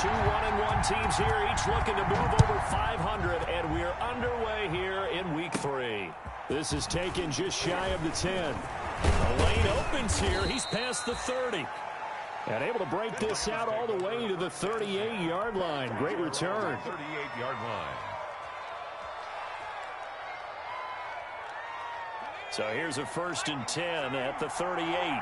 Two 1-1 teams here, each looking to move over 500, and we're underway here in Week 3. This is taken just shy of the 10. The lane opens here. He's past the 30. And able to break this out all the way to the 38-yard line. Great return. 38-yard line. So here's a 1st and 10 at the 38.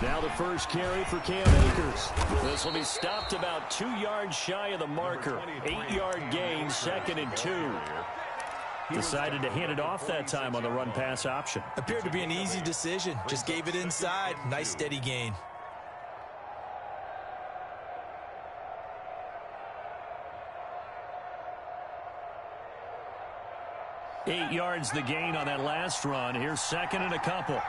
Now the first carry for Cam Akers. This will be stopped about 2 yards shy of the marker. 8-yard gain, 2nd and 2. Decided to hand it off that time on the run-pass option. Appeared to be an easy decision. Just gave it inside. Nice steady gain. Eight yards the gain on that last run. Here's 2nd and a couple.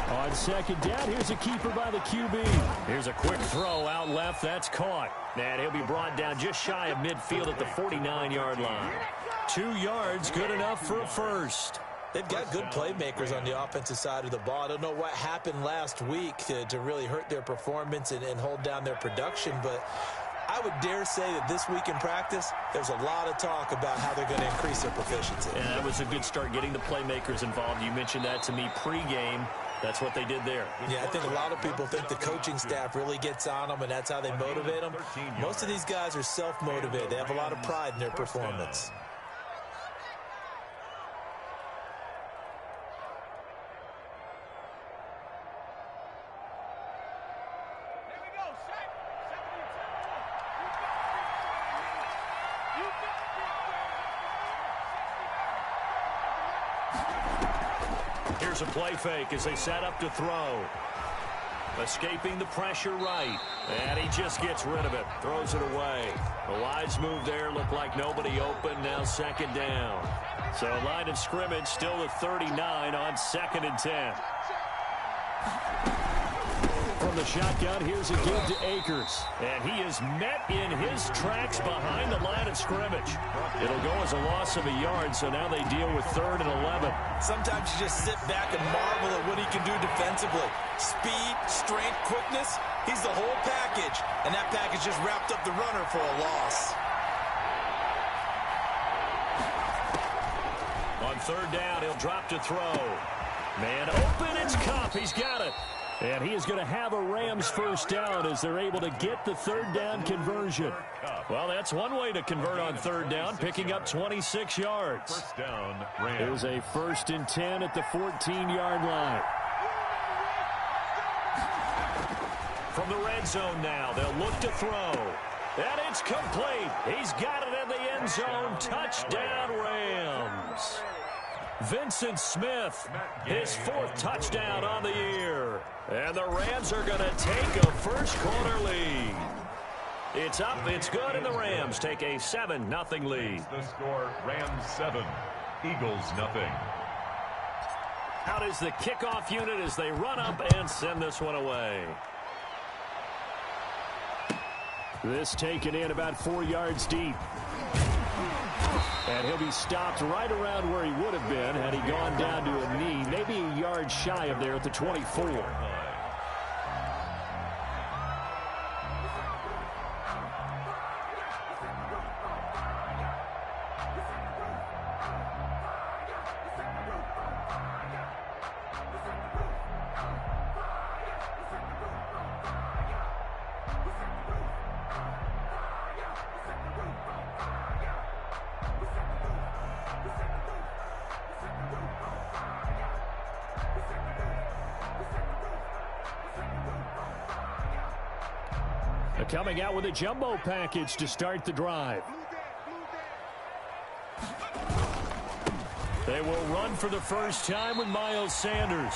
On 2nd down, here's a keeper by the QB. Here's a quick throw out left. That's caught. And he'll be brought down just shy of midfield at the 49-yard line. 2 yards, good enough for a first. They've got good playmakers on the offensive side of the ball. I don't know what happened last week to really hurt their performance and hold down their production, but I would dare say that this week in practice, there's a lot of talk about how they're going to increase their proficiency. And that was a good start getting the playmakers involved. You mentioned that to me pregame. That's what they did there. Yeah, I think a lot of people think the coaching staff really gets on them, and that's how they motivate them. Most of these guys are self-motivated. They have a lot of pride in their performance. Here's a play fake as they set up to throw. Escaping the pressure right. And he just gets rid of it. Throws it away. A wise move there. Looked like nobody open. Now 2nd down. So line of scrimmage still at 39 on 2nd and 10. From the shotgun, here's a give to Akers. And he is met in his tracks behind the line of scrimmage. It'll go as a loss of a yard, so now they deal with 3rd and 11. Sometimes you just sit back and marvel at what he can do defensively. Speed, strength, quickness, he's the whole package. And that package just wrapped up the runner for a loss. On 3rd down, he'll drop to throw. Man open, it's Kupp. He's got it. And he is going to have a Rams first down as they're able to get the 3rd down conversion. Well, that's one way to convert on 3rd down, picking up 26 yards. First down, Rams. It was a 1st and 10 at the 14-yard line. From the red zone now, they'll look to throw. And it's complete. He's got it in the end zone. Touchdown, Rams. Vincent Smith, his 4th touchdown on the year. And the Rams are going to take a first-quarter lead. It's up, it's good, and the Rams take a 7-0 lead. The score, Rams 7, Eagles 0. Out is the kickoff unit as they run up and send this one away. This taken in about 4 yards deep. And he'll be stopped right around where he would have been had he gone down to a knee, maybe a yard shy of there at the 24. Coming out with a jumbo package to start the drive. They will run for the first time with Miles Sanders.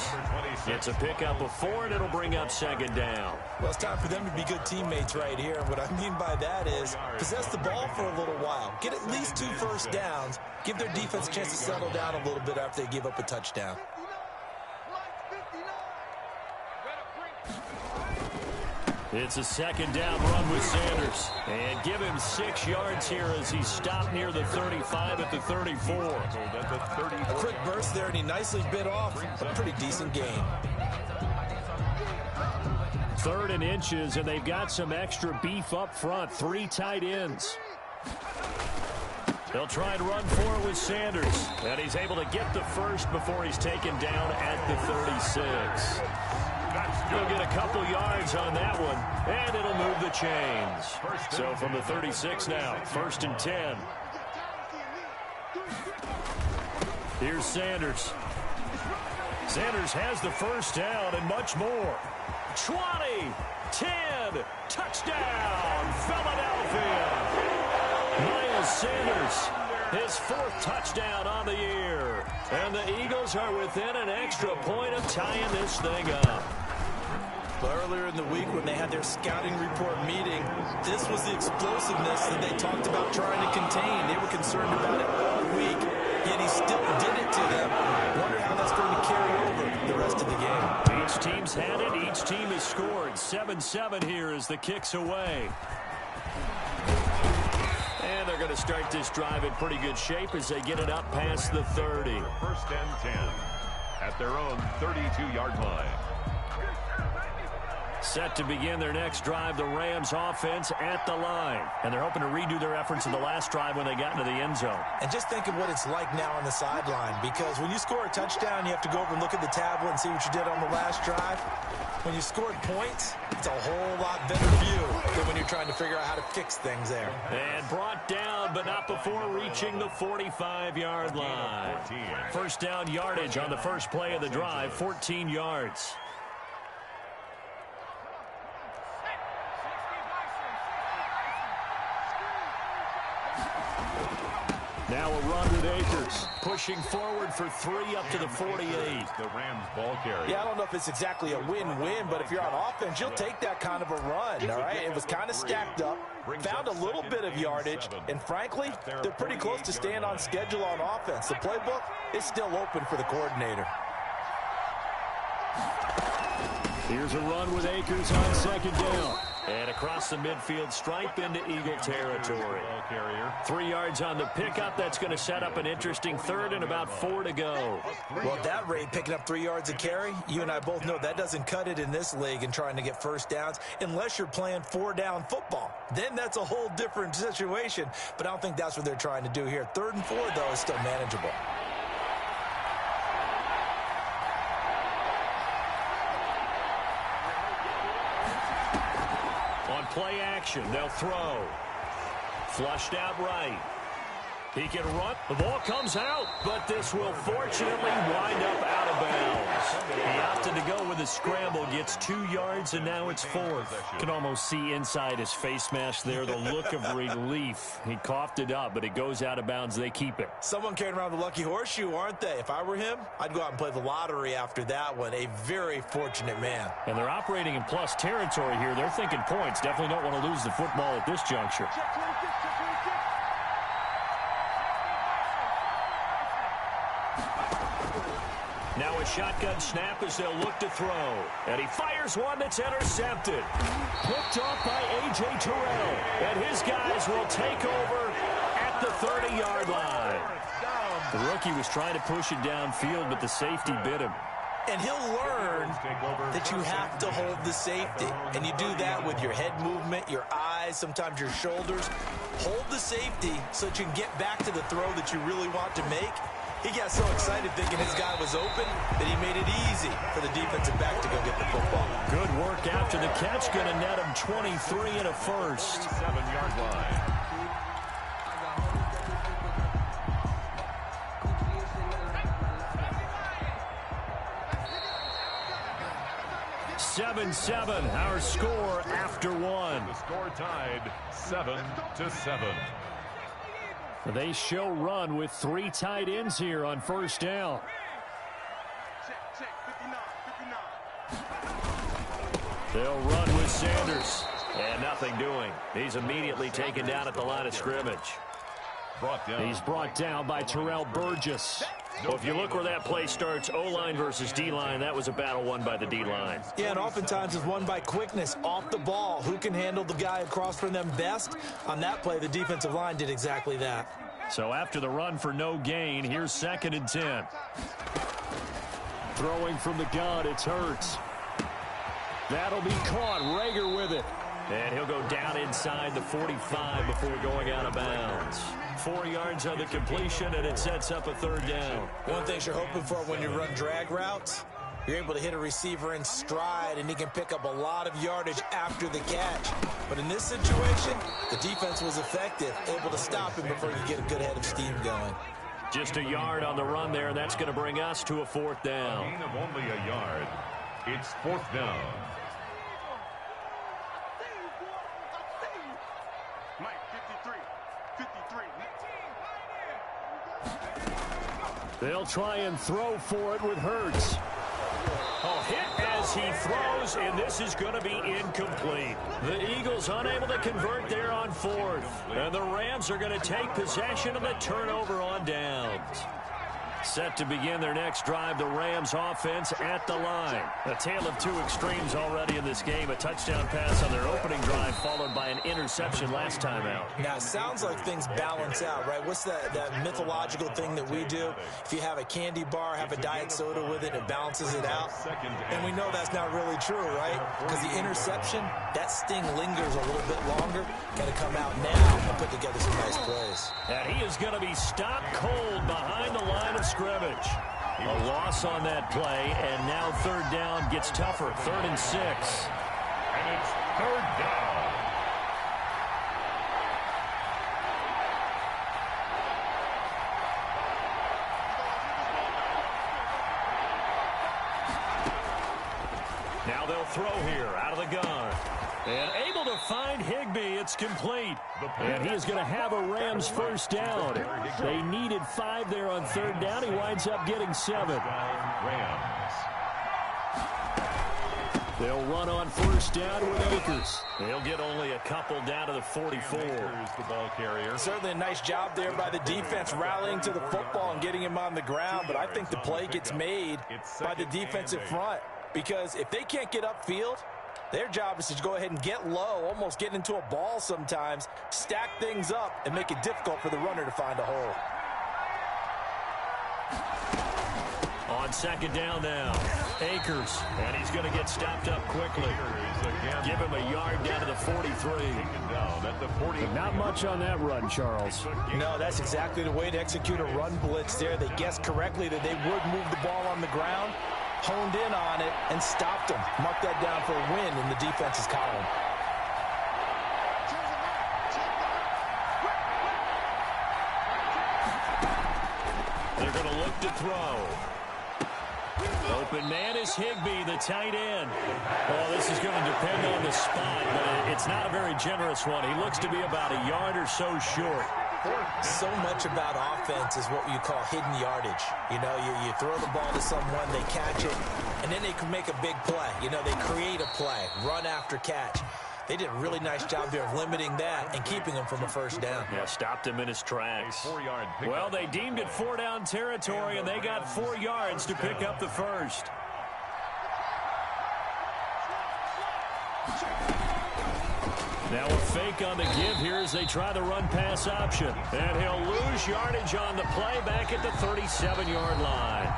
It's a pickup of 4, and it'll bring up 2nd down. Well, it's time for them to be good teammates right here. And what I mean by that is possess the ball for a little while. Get at least 2 first downs. Give their defense a chance to settle down a little bit after they give up a touchdown. It's a second down run with Sanders. And give him 6 yards here as he stopped near the 35 at the 34. A quick burst there, and he nicely bit off a pretty decent gain. 3rd and inches, and they've got some extra beef up front. 3 tight ends. They'll try and run for it with Sanders. And he's able to get the first before he's taken down at the 36. He'll get a couple yards on that one, and it'll move the chains. So from the 36 now, 1st and 10. Here's Sanders. Sanders has the first down and much more. 20, 10, touchdown, Philadelphia. Miles Sanders, his 4th touchdown on the year. And the Eagles are within an extra point of tying this thing up. Earlier in the week when they had their scouting report meeting, this was the explosiveness that they talked about trying to contain. They were concerned about it all week, yet he still did it to them. Wonder how that's going to carry over the rest of the game. Each team's had it. Each team has scored. 7-7 here as the kick's away. And they're going to start this drive in pretty good shape as they get it up past the 30. 1st and 10 at their own 32-yard line. Set to begin their next drive, the Rams offense at the line. And they're hoping to redo their efforts in the last drive when they got into the end zone. And just think of what it's like now on the sideline, because when you score a touchdown, you have to go over and look at the tablet and see what you did on the last drive. When you scored points, it's a whole lot better view than when you're trying to figure out how to fix things there. And brought down, but not before reaching the 45-yard line. 1st down yardage on the first play of the drive, 14 yards. Now a run with Akers, pushing forward for 3 up to the 48. The Rams ball carrier. Yeah, I don't know if it's exactly a win-win, but if you're on offense, you'll take that kind of a run, all right? It was kind of stacked up, found a little bit of yardage, and frankly, they're pretty close to staying on schedule on offense. The playbook is still open for the coordinator. Here's a run with Akers on 2nd down. And across the midfield stripe into Eagle territory. 3 yards on the pickup. That's going to set up an interesting 3rd and about 4 to go. Well, at that rate, picking up 3 yards a carry, you and I both know that doesn't cut it in this league and trying to get first downs unless you're playing 4-down football. Then that's a whole different situation, but I don't think that's what they're trying to do here. 3rd and 4, though, is still manageable. Play action. They'll throw. Flushed out right. He can run. The ball comes out, but this will fortunately wind up out of bounds. He opted to go with a scramble, gets 2 yards, and now it's 4th. Can almost see inside his face mask there the look of relief. He coughed it up, but it goes out of bounds. They keep it. Someone carrying around the lucky horseshoe, aren't they? If I were him, I'd go out and play the lottery after that one. A very fortunate man. And they're operating in plus territory here. They're thinking points. Definitely don't want to lose the football at this juncture. Now a shotgun snap as they'll look to throw. And he fires one that's intercepted. Picked off by A.J. Terrell. And his guys will take over at the 30-yard line. The rookie was trying to push it downfield, but the safety bit him. And he'll learn that you have to hold the safety. And you do that with your head movement, your eyes, sometimes your shoulders. Hold the safety so that you can get back to the throw that you really want to make. He got so excited thinking his guy was open that he made it easy for the defensive back to go get the football. Good work after the catch. Going to net him 23 and a first. 7-yard line. 7-7, our score after one. The score tied 7-7. They show run with 3 tight ends here on first down. They'll run with Sanders. And nothing doing. He's immediately taken down at the line of scrimmage. He's brought down by Terrell Burgess. Well, if you look where that play starts, O-line versus D-line, that was a battle won by the D-line. Yeah, and oftentimes it's won by quickness, off the ball. Who can handle the guy across from them best? On that play, the defensive line did exactly that. So after the run for no gain, here's 2nd and 10. Throwing from the gun, it's Hurts. That'll be caught. Rager with it. And he'll go down inside the 45 before going out of bounds. 4 yards on the completion, and it sets up a 3rd down. One thing you're hoping for when you run drag routes, you're able to hit a receiver in stride, and he can pick up a lot of yardage after the catch. But in this situation, the defense was effective, able to stop him before you get a good head of steam going. Just a yard on the run there, and that's going to bring us to a 4th down. Gain of only a yard. It's 4th down. They'll try and throw for it with Hurts. Oh, hit as he throws, and this is going to be incomplete. The Eagles unable to convert there on 4th. And the Rams are going to take possession of the turnover on downs. Set to begin their next drive, the Rams offense at the line. A tale of 2 extremes already in this game. A touchdown pass on their opening drive, followed by an interception last time out. Now, it sounds like things balance out, right? What's that mythological thing that we do? If you have a candy bar, have a diet soda with it, it balances it out. And we know that's not really true, right? Because the interception, that sting lingers a little bit longer. Got to come out now and put together some nice plays. And he is going to be stopped cold behind the line of scrimmage. A loss on that play, and now 3rd down gets tougher. 3rd and 6. And it's 3rd down. Now they'll throw here out of the gun. And able to find Higbee. It's complete. And he is going to have a Rams 1st down. They needed 5 there on 3rd down. He winds up getting 7. Rams. They'll run on 1st down with Akers. They'll get only a couple down to the 44. The ball carrier. Certainly a nice job there by the defense rallying to the football and getting him on the ground. But I think the play gets made by the defensive front. Because if they can't get upfield, their job is to go ahead and get low, almost get into a ball sometimes, stack things up, and make it difficult for the runner to find a hole. On 2nd down now, Akers, and he's going to get stopped up quickly. Give him a yard down to the 43. Not much on that run, Charles. No, that's exactly the way to execute a run blitz there. They guessed correctly that they would move the ball on the ground, honed in on it, and stopped them. Mark that down for a win in the defense's column. They're going to look to throw. Open man is Higbee, the tight end. Well, this is going to depend on the spot, but it's not a very generous one. He looks to be about a yard or so short. So much about offense is what you call hidden yardage. You know, you throw the ball to someone, they catch it, and then they can make a big play. You know, they create a play, run after catch. They did a really nice job there of limiting that and keeping him from a 1st down. Yeah, stopped him in his tracks. Well, they deemed it 4-down territory, and they got 4 yards to pick up the 1st. Now a fake on the give here as they try the run-pass option. And he'll lose yardage on the play back at the 37-yard line.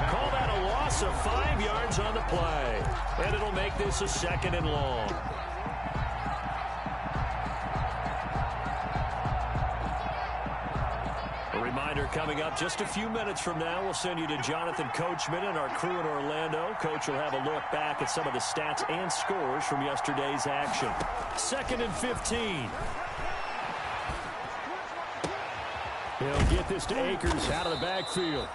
Call that a loss of 5 yards on the play. And it'll make this a 2nd and long. A reminder coming up just a few minutes from now, we'll send you to Jonathan Coachman and our crew in Orlando. Coach will have a look back at some of the stats and scores from yesterday's action. 2nd and 15. He'll get this to Akers out of the backfield.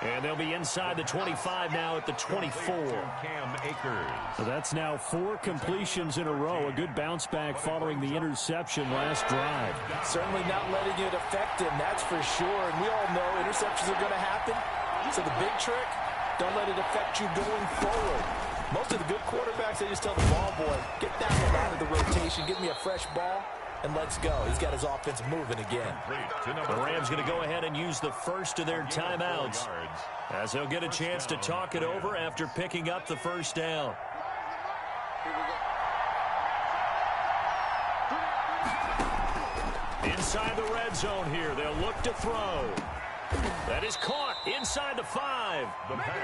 And they'll be inside the 25 now at the 24. So that's now 4 completions in a row. A good bounce back following the interception last drive. Certainly not letting it affect him, that's for sure. And we all know interceptions are going to happen. So the big trick, don't let it affect you going forward. Most of the good quarterbacks, they just tell the ball boy, get down the line of the rotation, give me a fresh ball, and let's go. He's got his offense moving again. The Rams going to go ahead and use the first of their timeouts, as they'll get a chance to talk it over after picking up the first down. Inside the red zone here, they'll look to throw. That is caught inside the 5.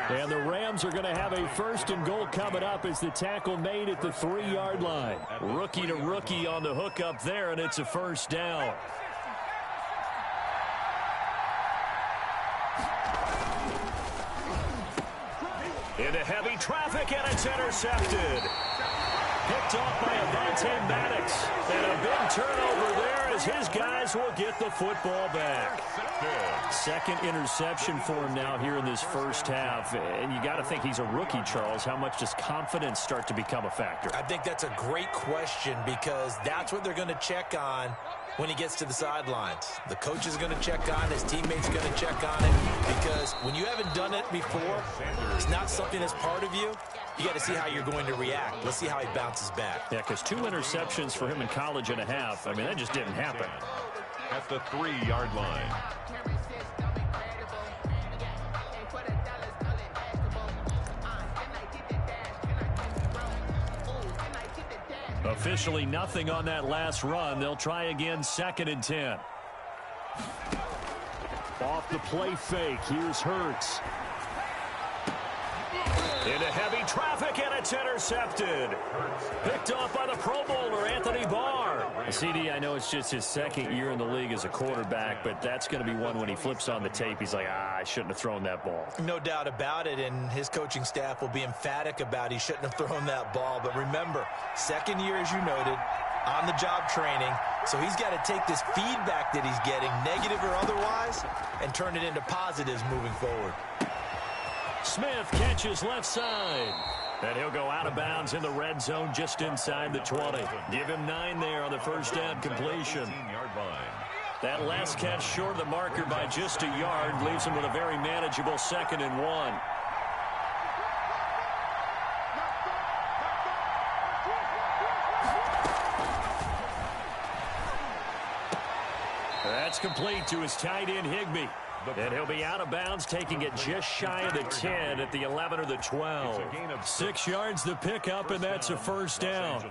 And the Rams are going to have a first and goal coming up as the tackle made at the 3-yard line. Rookie to rookie on the hook up there, and it's a first down. Into heavy traffic, and it's intercepted. Picked off by Avonte Maddox. And a big turnover there as his guys will get the football back. Second interception for him now here in this first half. And you got to think he's a rookie, Charles. How much does confidence start to become a factor? I think that's a great question, because that's what they're going to check on when he gets to the sidelines. The coach is going to check on it. His teammates are going to check on it, because when you haven't done it before, it's not something that's part of you. You got to see how you're going to react. Let's see how he bounces back. Yeah, because 2 interceptions for him in college and a half. I mean, that just didn't happen. At the 3-yard line. Officially nothing on that last run. They'll try again, 2nd and 10. Off the play fake. Here's Hurts. Into heavy traffic, and it's intercepted. Picked off by the Pro Bowler, Anthony Barr. CD, I know it's just his 2nd year in the league as a quarterback, but that's going to be one when he flips on the tape, he's like, I shouldn't have thrown that ball. No doubt about it, and his coaching staff will be emphatic about he shouldn't have thrown that ball. But remember, 2nd year, as you noted, on-the-job training, so he's got to take this feedback that he's getting, negative or otherwise, and turn it into positives moving forward. Smith catches left side. And he'll go out of bounds in the red zone just inside the 20. Give him 9 there on the first down completion. That last catch short of the marker by just a yard leaves him with a very manageable 2nd and 1. That's complete to his tight end, Higbee. And he'll be out of bounds, taking it just shy of the 10 at the 11 or the 12. 6 yards to pick up, and that's a first down.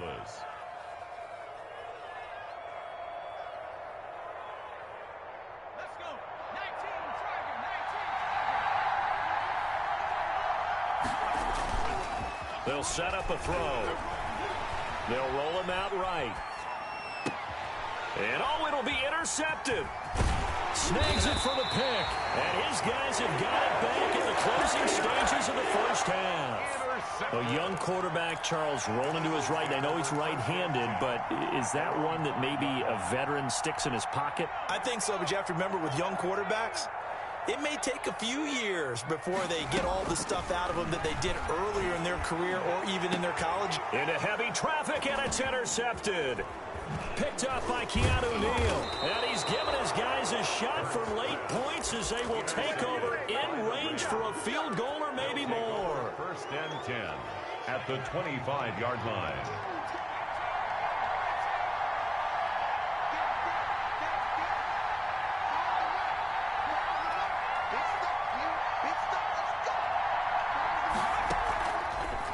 They'll set up a throw. They'll roll him out right. And oh, it'll be intercepted. Snags it for the pick. And his guys have got it back in the closing stages of the first half. A young quarterback, Charles, rolling to his right. I know he's right-handed, but is that one that maybe a veteran sticks in his pocket? I think so, but you have to remember with young quarterbacks, it may take a few years before they get all the stuff out of them that they did earlier in their career or even in their college. Into heavy traffic, and it's intercepted. Picked up by Keanu Neal. And he's given his guys a shot for late points as they will take over in range for a field goal or maybe more. 1st and 10 at the 25-yard line.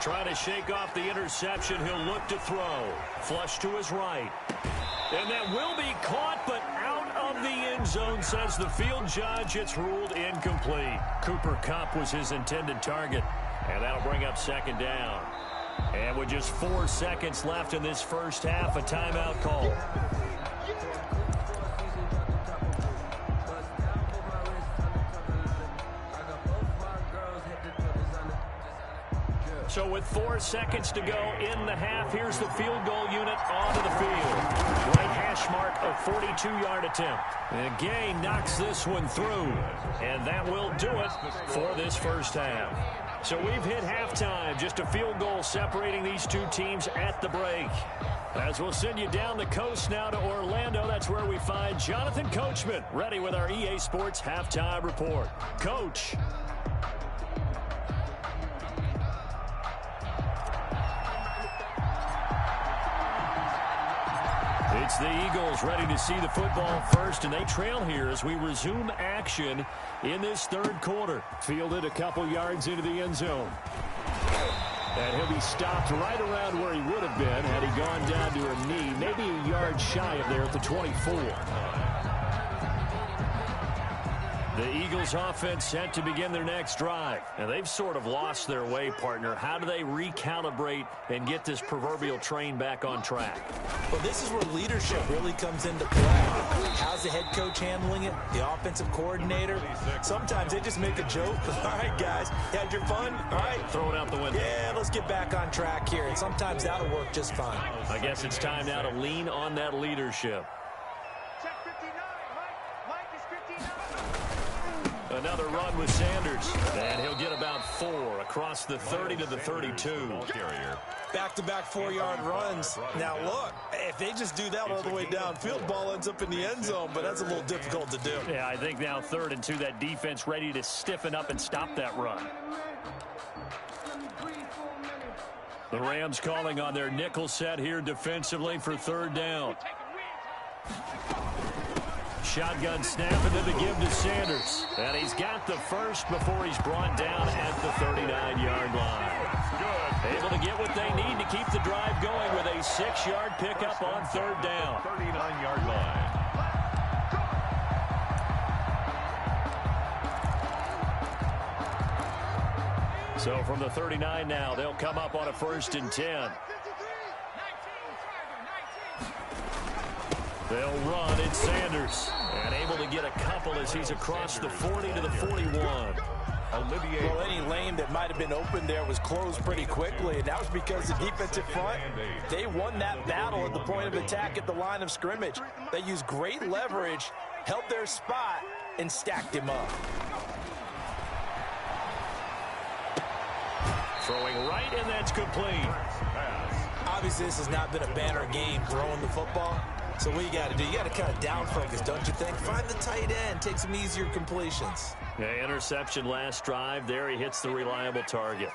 Trying to shake off the interception. He'll look to throw. Flush to his right. And that will be caught, but out of the end zone, says the field judge. It's ruled incomplete. Cooper Kupp was his intended target. And that'll bring up 2nd down. And with just 4 seconds left in this first half, a timeout call. So with 4 seconds to go in the half, here's the field goal unit onto the field. Right hash mark, a 42-yard attempt. And Gay knocks this one through. And that will do it for this first half. So we've hit halftime. Just a field goal separating these two teams at the break. As we'll send you down the coast now to Orlando, that's where we find Jonathan Coachman, ready with our EA Sports Halftime Report. Coach. It's the Eagles ready to see the football first, and they trail here as we resume action in this third quarter. Fielded a couple yards into the end zone. And he'll be stopped right around where he would have been had he gone down to a knee, maybe a yard shy of there at the 24. The Eagles offense set to begin their next drive. And they've sort of lost their way, partner. How do they recalibrate and get this proverbial train back on track? Well, this is where leadership really comes into play. How's the head coach handling it? The offensive coordinator? Sometimes they just make a joke. All right, guys, you had your fun? All right. Throw it out the window. Yeah, let's get back on track here. And sometimes that'll work just fine. I guess it's time now to lean on that leadership. Another run with Sanders, and he'll get about 4 across the 30 to the 32. Back-to-back 4-yard runs. Now, look, if they just do that all the way downfield, ball ends up in the end zone, but that's a little difficult to do. Yeah, I think now 3rd and 2, that defense ready to stiffen up and stop that run. The Rams calling on their nickel set here defensively for 3rd down. Shotgun snap and then the give to Sanders. And he's got the first before he's brought down at the 39-yard line. Able to get what they need to keep the drive going with a 6-yard pickup on 3rd down. 39-yard line. So from the 39 now, they'll come up on a 1st and 10. They'll run. It's Sanders. And able to get a couple as he's across the 40 to the 41. Well, any lane that might have been open there was closed pretty quickly, and that was because the defensive front, they won that battle at the point of attack at the line of scrimmage. They used great leverage, held their spot, and stacked him up. Throwing right, and that's complete. Obviously, this has not been a banner game throwing the football. So what you got to do, you got to kind of down focus, don't you think? Find the tight end, take some easier completions. Yeah, interception last drive. There he hits the reliable target.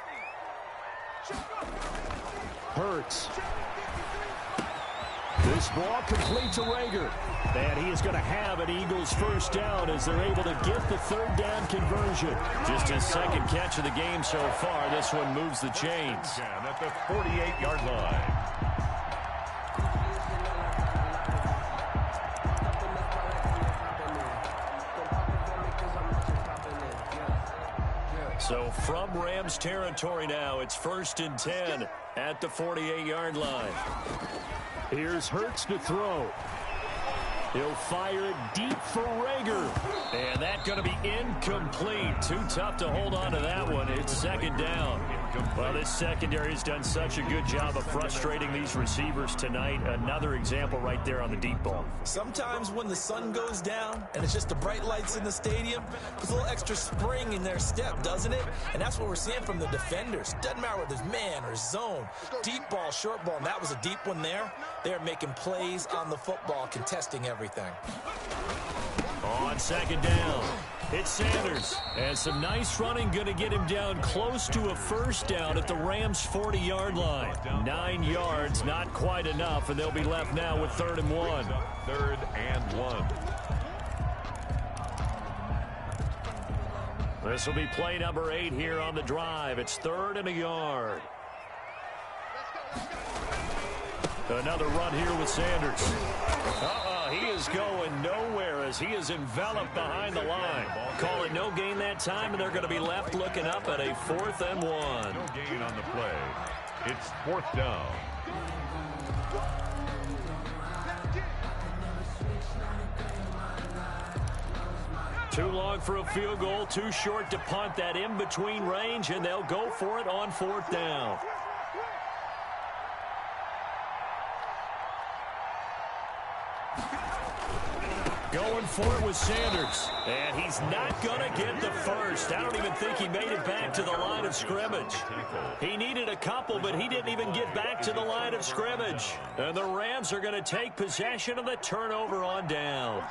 Hurts. This ball complete to Rager. And he is going to have an Eagles 1st down as they're able to get the 3rd down conversion. Just his 2nd catch of the game so far. This one moves the chains. At the 48-yard line. So from Rams territory now, it's 1st and 10 at the 48-yard line. Here's Hurts to throw. He'll fire it deep for Rager. And that's going to be incomplete. Too tough to hold on to that one. It's 2nd down. Well, this secondary has done such a good job of frustrating these receivers tonight. Another example right there on the deep ball. Sometimes when the sun goes down and it's just the bright lights in the stadium, there's a little extra spring in their step, doesn't it? And that's what we're seeing from the defenders. Doesn't matter whether there's man or zone, deep ball, short ball, and that was a deep one there. They're making plays on the football, contesting everything. On 2nd down, it's Sanders. And some nice running, going to get him down close to a 1st down at the Rams' 40-yard line. 9 yards, not quite enough, and they'll be left now with 3rd and 1. 3rd and 1. This will be play number 8 here on the drive. It's 3rd and a yard. Another run here with Sanders. He is going nowhere as he is enveloped behind the line. Call it no gain that time, and they're going to be left looking up at a 4th and 1. No gain on the play. It's 4th down. Too long for a field goal, too short to punt. That in-between range, and they'll go for it on 4th down. Going for it with Sanders. And he's not going to get the first. I don't even think he made it back to the line of scrimmage. He needed a couple, but he didn't even get back to the line of scrimmage. And the Rams are going to take possession of the turnover on downs.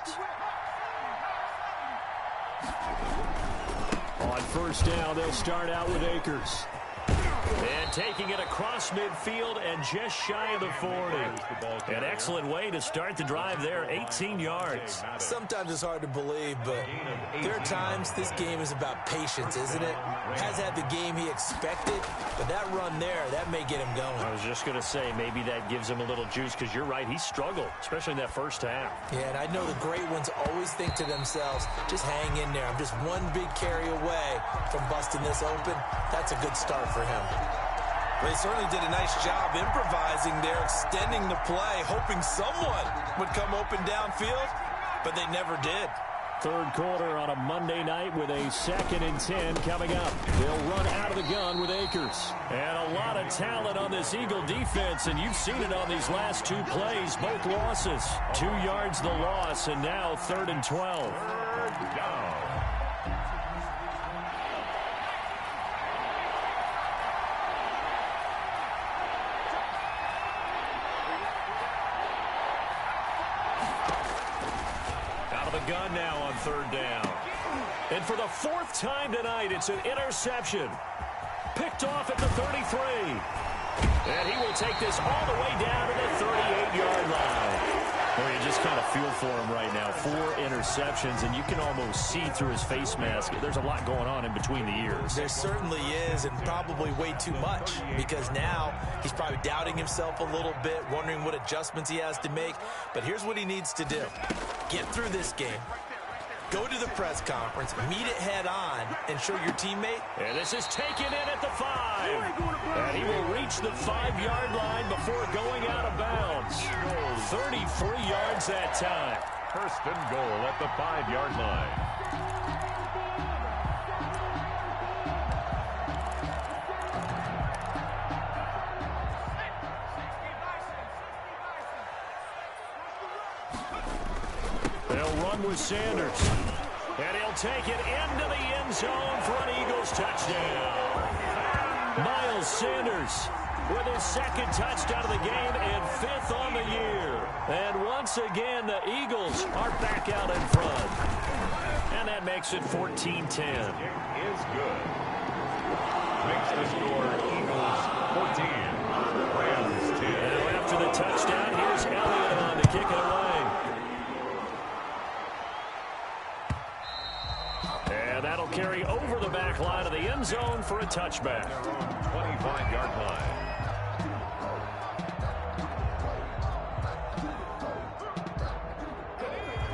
On 1st down, they'll start out with Akers. And taking it across midfield and just shy of the 40. An excellent way to start the drive there, 18 yards. Sometimes it's hard to believe, but there are times this game is about patience, isn't it? Has had the game he expected, but that run there, that may get him going. I was just going to say, maybe that gives him a little juice, because you're right, he struggled, especially in that first half. Yeah, and I know the great ones always think to themselves, just hang in there. I'm just one big carry away from busting this open. That's a good start for him. Well, he certainly did a nice job improvising there, extending the play, hoping someone would come open downfield, but they never did. Third quarter on a Monday night with a 2nd and 10 coming up. They'll run out of the gun with Akers. And a lot of talent on this Eagle defense, and you've seen it on these last 2 plays, both losses. 2 yards the loss, and now 3rd and 12. Third down. Gun now on 3rd down. And for the 4th time tonight, it's an interception. Picked off at the 33. And he will take this all the way down to the 38-yard line. Well, you just kind of feel for him right now. 4 interceptions, and you can almost see through his face mask. There's a lot going on in between the ears. There certainly is, and probably way too much, because now he's probably doubting himself a little bit, wondering what adjustments he has to make. But here's what he needs to do. Get through this game. Go to the press conference, meet it head on, and show your teammate. And this is taken in at the 5. And he will reach the 5-yard line before going out of bounds. 33 yards that time. First and goal at the 5-yard line. With Sanders. And he'll take it into the end zone for an Eagles touchdown. Miles Sanders with his 2nd touchdown of the game and 5th on the year. And once again, the Eagles are back out in front. And that makes it 14-10. Is good. Makes the score Eagles 14. Rams 10. Now after the touchdown, here's Elliott on to kick it away. That'll carry over the back line of the end zone for a touchback. 25-yard line.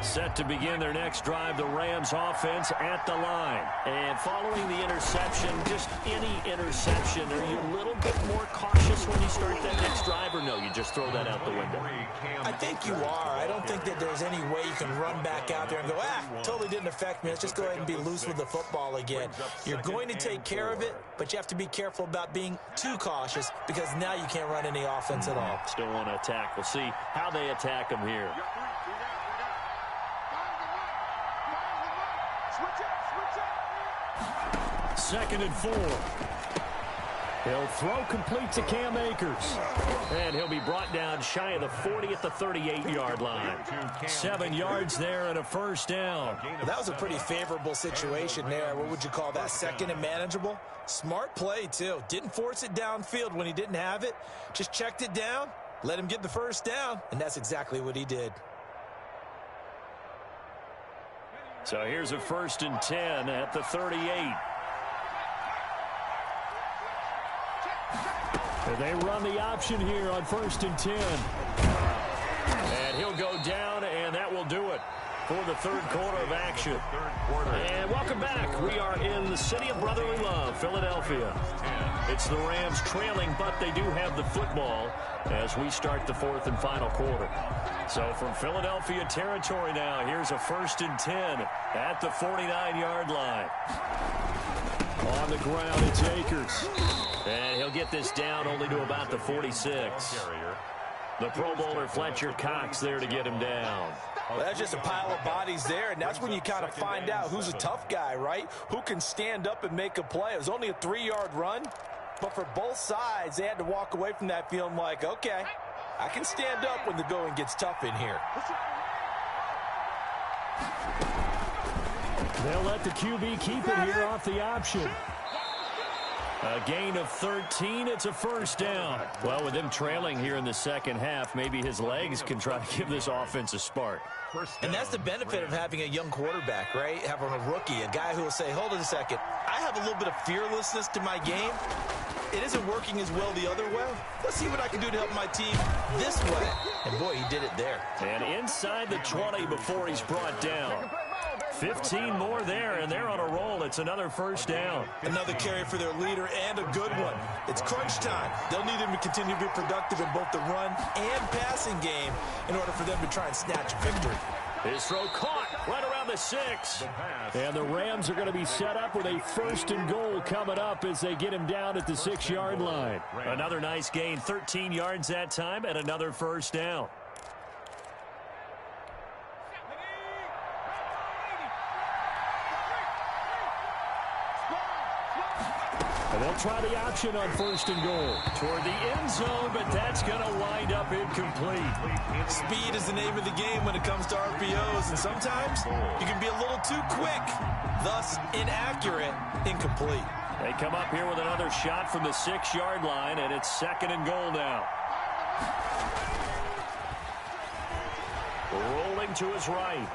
Set to begin their next drive, the Rams offense at the line. And following the interception, just any interception, are you a little bit more cautious when you start that next drive, or no, you just throw that out the window? I think you are. I don't think that there's any way you can run back out there and go, totally didn't affect me. Let's just go ahead and be loose with the football again. You're going to take care of it, but you have to be careful about being too cautious, because now you can't run any offense at all. Still want to attack. We'll see how they attack them here. Second and 4. He'll throw complete to Cam Akers. And he'll be brought down shy of the 40 at the 38-yard line. 7 yards there and a first down. That was a pretty favorable situation there. What would you call that? 2nd and manageable? Smart play, too. Didn't force it downfield when he didn't have it. Just checked it down, let him get the first down, and that's exactly what he did. So here's a 1st and 10 at the 38. They run the option here on 1st and 10. And he'll go down, and that will do it for the 3rd quarter of action. And welcome back. We are in the city of brotherly love, Philadelphia. It's the Rams trailing, but they do have the football as we start the 4th and final quarter. So from Philadelphia territory now, here's a 1st and 10 at the 49-yard line. On the ground, it's Akers. And he'll get this down only to about the 46. The Pro Bowler Fletcher Cox there to get him down. Well, that's just a pile of bodies there, and that's when you kind of find out who's a tough guy, right? Who can stand up and make a play. It was only a 3-yard run, but for both sides, they had to walk away from that feeling like, okay, I can stand up when the going gets tough in here. They'll let the QB keep it here off the option. A gain of 13. It's a first down. Well, with him trailing here in the second half, maybe his legs can try to give this offense a spark. And that's the benefit of having a young quarterback, right? Having a rookie, a guy who will say, hold on a second, I have a little bit of fearlessness to my game. It isn't working as well the other way. Let's see what I can do to help my team this way. And, boy, he did it there. And inside the 20 before he's brought down. 15 more there, and they're on a roll. It's another first down. Another carry for their leader, and a good one. It's crunch time. They'll need him to continue to be productive in both the run and passing game in order for them to try and snatch a victory. His throw caught right around the 6. And the Rams are going to be set up with a first and goal coming up as they get him down at the 6-yard line. Another nice gain, 13 yards that time, and another first down. And they'll try the option on first and goal toward the end zone, but that's going to wind up incomplete. Speed is the name of the game when it comes to RPOs, and sometimes you can be a little too quick, thus inaccurate, incomplete. They come up here with another shot from the 6-yard line, and it's second and goal now. Rolling to his right.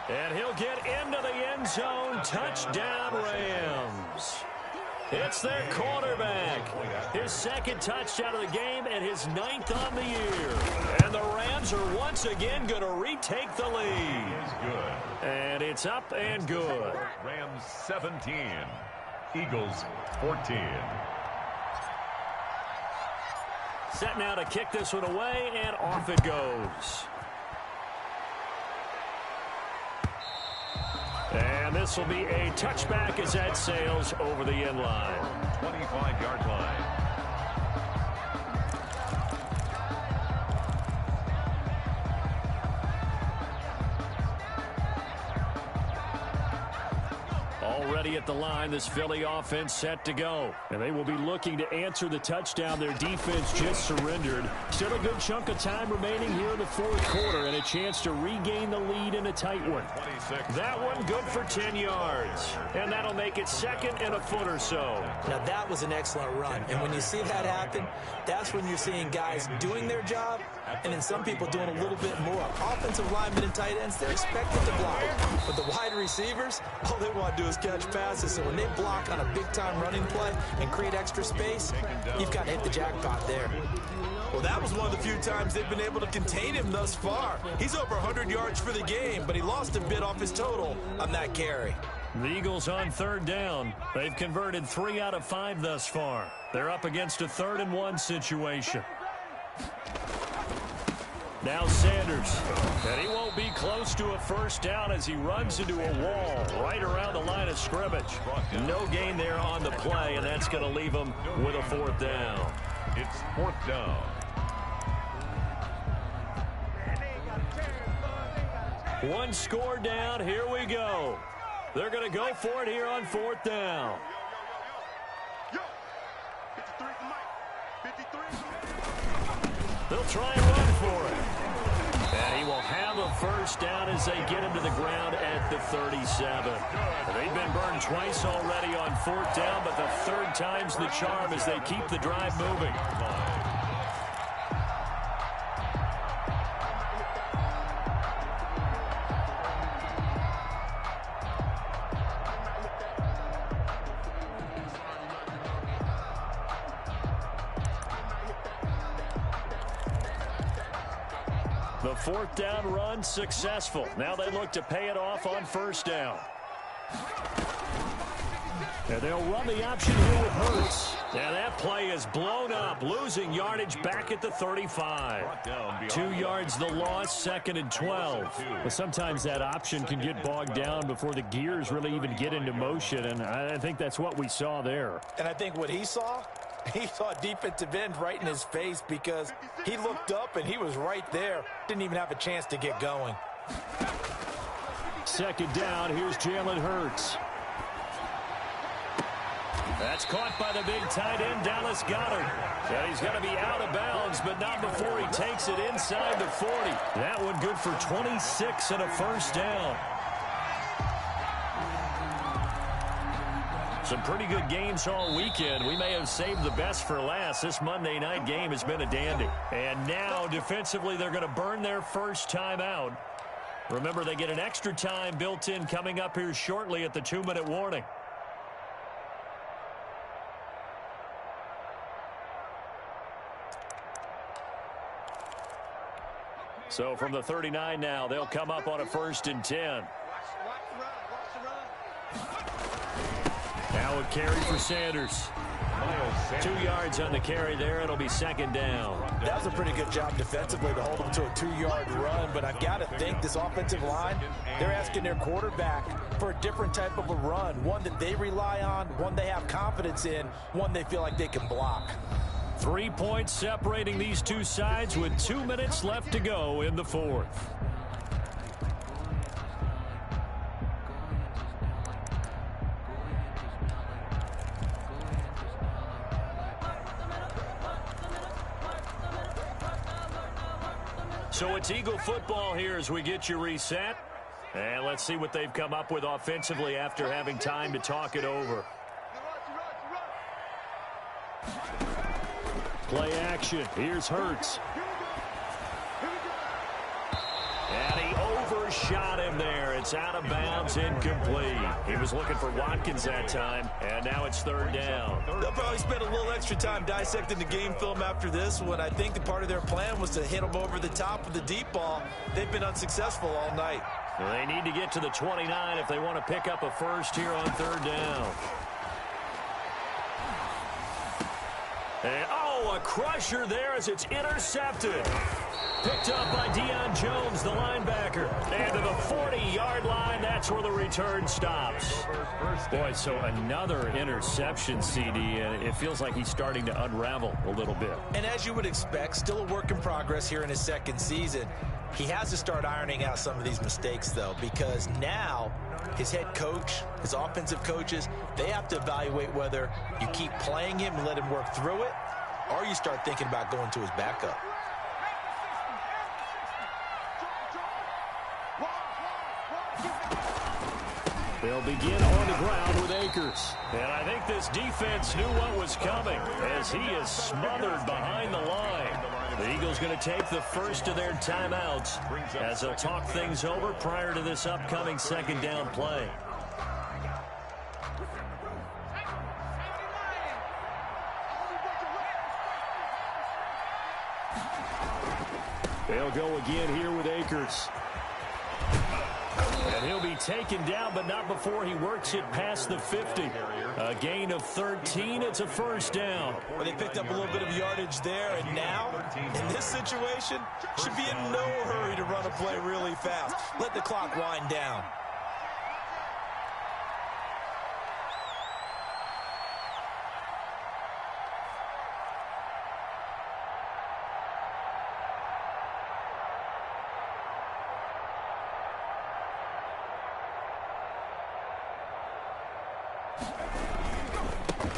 And he'll get into the end zone. Touchdown, Rams. It's their quarterback. His second touchdown of the game and his 9th on the year. And the Rams are once again going to retake the lead. And it's up and good. Rams 17. Eagles 14. Set now to kick this one away, and off it goes. And this will be a touchback as that sails over the end line. 25-yard line. Already at the line, this Philly offense set to go. And they will be looking to answer the touchdown their defense just surrendered. Still a good chunk of time remaining here in the fourth quarter and a chance to regain the lead in a tight one. That one good for 10 yards. And that'll make it second and a foot or so. Now, that was an excellent run. And when you see that happen, that's when you're seeing guys doing their job and then some people doing a little bit more. Offensive linemen and tight ends, they're expected to block. But the wide receivers, all they want to do is catch passes. So when they block on a big-time running play and create extra space, you've got to hit the jackpot there. Well, that was one of the few times they've been able to contain him thus far. He's over 100 yards for the game, but he lost a bit off his total on that carry. The Eagles on third down. They've converted 3 out of 5 thus far. They're up against a 3rd and 1 situation. Now Sanders, and he won't be close to a first down as he runs into a wall right around the line of scrimmage. No gain there on the play, and that's going to leave him with a 4th down. It's 4th down. One score down. Here we go. They're going to go for it here on 4th down. They'll try and run for it. And he will have a first down as they get him to the ground at the 37. They've been burned twice already on 4th down, but the 3rd time's the charm as they keep the drive moving. The 4th down run successful. Now they look to pay it off on first down. And they'll run the option here with Hurts. And that play is blown up, losing yardage back at the 35. 2 yards the loss, 2nd and 12. But sometimes that option can get bogged down before the gears really even get into motion, and I think that's what we saw there. And I think what he saw a defensive end right in his face because he looked up and he was right there. Didn't even have a chance to get going. 2nd down, here's Jalen Hurts. That's caught by the big tight end, Dallas Goedert. And he's going to be out of bounds, but not before he takes it inside the 40. That one good for 26 and a first down. Some pretty good games all weekend. We may have saved the best for last. This Monday night game has been a dandy. And now, defensively, they're going to burn their first timeout. Remember, they get an extra time built in coming up here shortly at the 2-minute warning. So from the 39 now, they'll come up on a 1st and 10. Now a carry for Sanders. 2 yards on the carry there. It'll be 2nd down. That was a pretty good job defensively to hold them to a 2-yard run, but I've got to think this offensive line, they're asking their quarterback for a different type of a run, one that they rely on, one they have confidence in, one they feel like they can block. 3 points separating these two sides with 2 minutes left to go in the 4th. So it's Eagle football here as we get you reset. And let's see what they've come up with offensively after having time to talk it over. Play action. Here's Hurts. And he overshot him there. It's out of bounds, incomplete. He was looking for Watkins that time, and now it's 3rd down. They'll probably spend a little extra time dissecting the game film after this one. I think the part of their plan was to hit him over the top with the deep ball. They've been unsuccessful all night. They need to get to the 29 if they want to pick up a first here on 3rd down. And, a crusher there as it's intercepted. Picked up by Deion Jones, the linebacker. And to the 40-yard line, that's where the return stops. Boy, so another interception, CD, and it feels like he's starting to unravel a little bit. And as you would expect, still a work in progress here in his 2nd season. He has to start ironing out some of these mistakes, though, because now his head coach, his offensive coaches, they have to evaluate whether you keep playing him and let him work through it, or you start thinking about going to his backup. They'll begin on the ground with Akers. And I think this defense knew what was coming as he is smothered behind the line. The Eagles going to take the first of their timeouts as they'll talk things over prior to this upcoming 2nd down play. They'll go again here with Akers. And he'll be taken down, but not before he works it past the 50. A gain of 13. It's a 1st down. Well, they picked up a little bit of yardage there, and now, in this situation, should be in no hurry to run a play really fast. Let the clock wind down.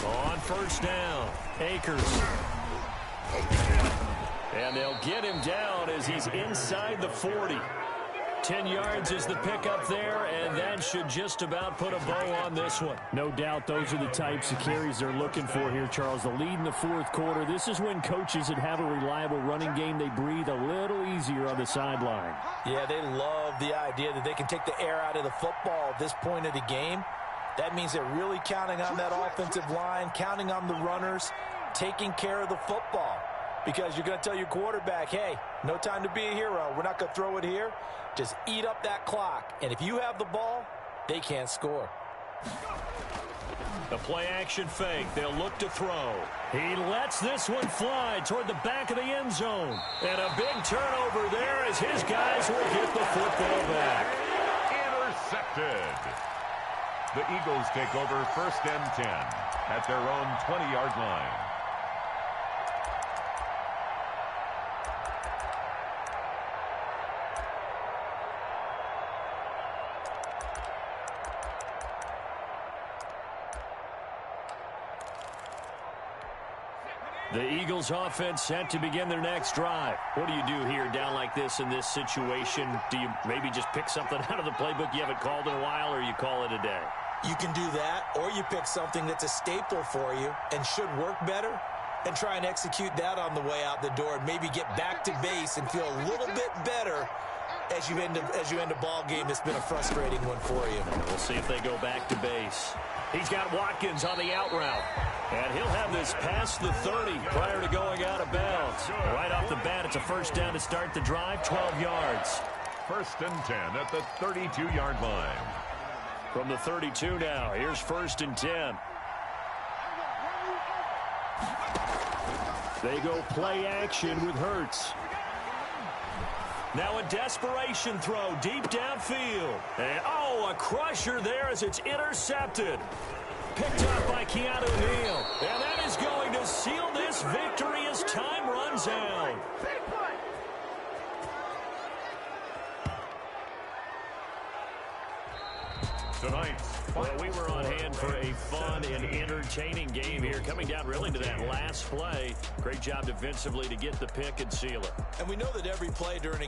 On 1st down, Akers. And they'll get him down as he's inside the 40. 10 yards is the pickup there, and that should just about put a bow on this one. No doubt those are the types of carries they're looking for here, Charles. The lead in the 4th quarter. This is when coaches that have a reliable running game, they breathe a little easier on the sideline. Yeah, they love the idea that they can take the air out of the football at this point of the game. That means they're really counting on that offensive line, counting on the runners, taking care of the football. Because you're going to tell your quarterback, hey, no time to be a hero. We're not going to throw it here. Just eat up that clock. And if you have the ball, they can't score. The play-action fake. They'll look to throw. He lets this one fly toward the back of the end zone. And a big turnover there as his guys will get the football back. Intercepted. The Eagles take over 1st and 10 at their own 20-yard line. The Eagles offense set to begin their next drive. What do you do here down like this in this situation? Do you maybe just pick something out of the playbook you haven't called in a while, or you call it a day? You can do that, or you pick something that's a staple for you and should work better and try and execute that on the way out the door and maybe get back to base and feel a little bit better as you end a ball game that's been a frustrating one for you. We'll see if they go back to base. He's got Watkins on the out route. And he'll have this past the 30 prior to going out of bounds. Right off the bat, it's a first down to start the drive, 12 yards. First and 10 at the 32-yard line. From the 32 now, here's first and 10. They go play action with Hurts. Now a desperation throw deep downfield. And, a crusher there as it's intercepted. Picked up by Keanu Neal. And that is going to seal this victory as time runs out. Well, we were on hand for a fun and entertaining game here, coming down really to that last play. Great job defensively to get the pick and seal it. And we know that every play during a